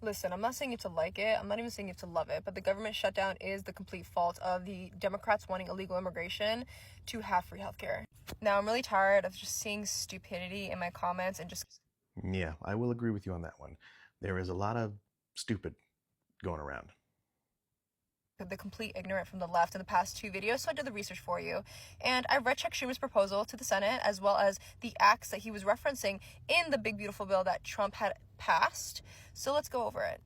Listen, I'm not saying you have to like it. I'm not even saying you have to love it. But the government shutdown is the complete fault of the Democrats wanting illegal immigration to have free healthcare. Now, I'm really tired of just seeing stupidity in my comments and just... Yeah, I will agree with you on that one. There is a lot of stupid going around. The complete ignorant from the left in the past 2 videos, so I did the research for you. And I read Chuck Schumer's proposal to the Senate, as well as the acts that he was referencing in the big beautiful bill that Trump had passed. So let's go over it.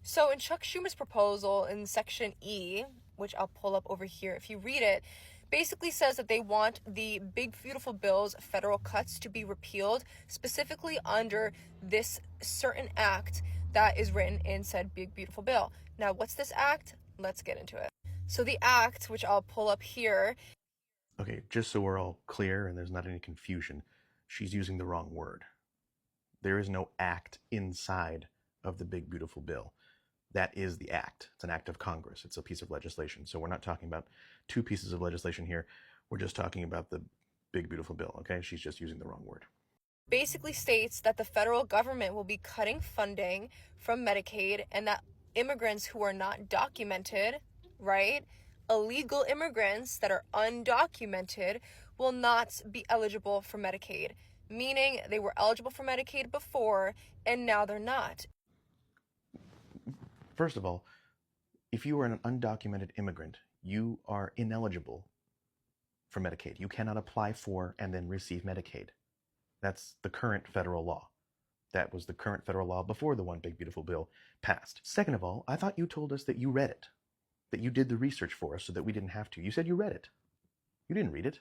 So in Chuck Schumer's proposal in Section E, which I'll pull up over here, if you read it, basically says that they want the big beautiful bill's federal cuts to be repealed, specifically under this certain act that is written in said big beautiful bill. Now, what's this act? Let's get into it. So the act, which I'll pull up here... Okay, just so we're all clear and there's not any confusion, she's using the wrong word. There is no act inside of the big beautiful bill. That is the act. It's an act of Congress. It's a piece of legislation. So we're not talking about 2 pieces of legislation here. We're just talking about the big beautiful bill, okay? She's just using the wrong word. Basically states that the federal government will be cutting funding from Medicaid, and that immigrants who are not documented, right, illegal immigrants that are undocumented, will not be eligible for Medicaid, meaning they were eligible for Medicaid before and now they're not. First of all, if you are an undocumented immigrant, you are ineligible for Medicaid. You cannot apply for and then receive Medicaid. That's the current federal law. That was the current federal law before the one big beautiful bill passed. Second of all, I thought you told us that you read it, that you did the research for us so that we didn't have to. You said you read it. You didn't read it.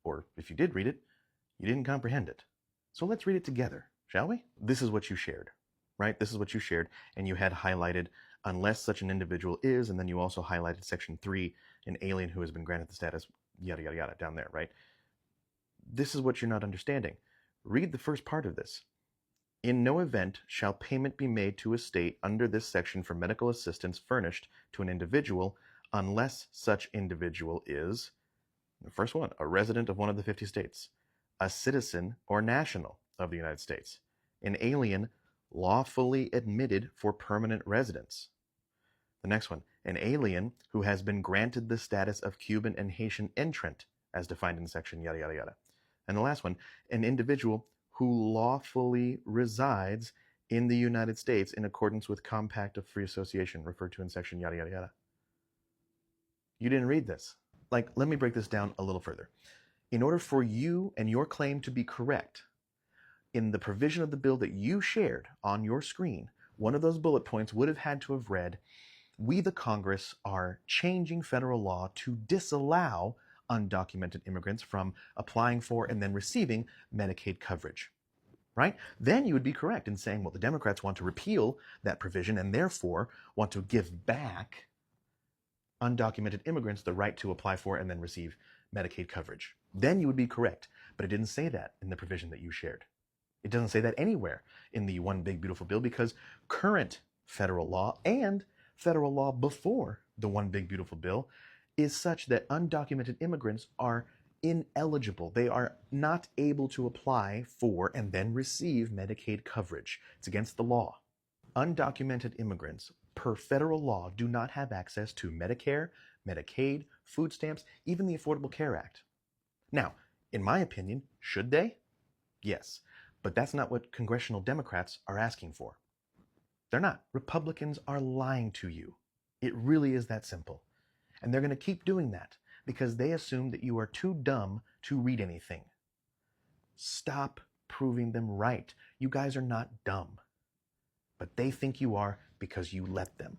Or if you did read it, you didn't comprehend it. So let's read it together, shall we? This is what you shared, right? This is what you shared, and you had highlighted unless such an individual is, and then you also highlighted Section 3, an alien who has been granted the status, yada, yada, yada, down there, right? This is what you're not understanding. Read the first part of this. In no event shall payment be made to a state under this section for medical assistance furnished to an individual unless such individual is, the first one, a resident of one of the 50 states, a citizen or national of the United States, an alien lawfully admitted for permanent residence. The next one, an alien who has been granted the status of Cuban and Haitian entrant as defined in section yada, yada, yada. And the last one, an individual who lawfully resides in the United States in accordance with Compact of Free Association referred to in section yada, yada, yada. You didn't read this. Like, let me break this down a little further. In order for you and your claim to be correct, in the provision of the bill that you shared on your screen, one of those bullet points would have had to have read, we the Congress are changing federal law to disallow undocumented immigrants from applying for and then receiving Medicaid coverage, right? Then you would be correct in saying, well, the Democrats want to repeal that provision and therefore want to give back undocumented immigrants the right to apply for and then receive Medicaid coverage. Then you would be correct, but it didn't say that in the provision that you shared. It doesn't say that anywhere in the one big beautiful bill because current federal law and federal law before the one big beautiful bill is such that undocumented immigrants are ineligible. They are not able to apply for and then receive Medicaid coverage. It's against the law. Undocumented immigrants, per federal law, do not have access to Medicare, Medicaid, food stamps, even the Affordable Care Act. Now, in my opinion, should they? Yes, but that's not what congressional Democrats are asking for. They're not. Republicans are lying to you. It really is that simple. And they're going to keep doing that because they assume that you are too dumb to read anything. Stop proving them right. You guys are not dumb. But they think you are because you let them.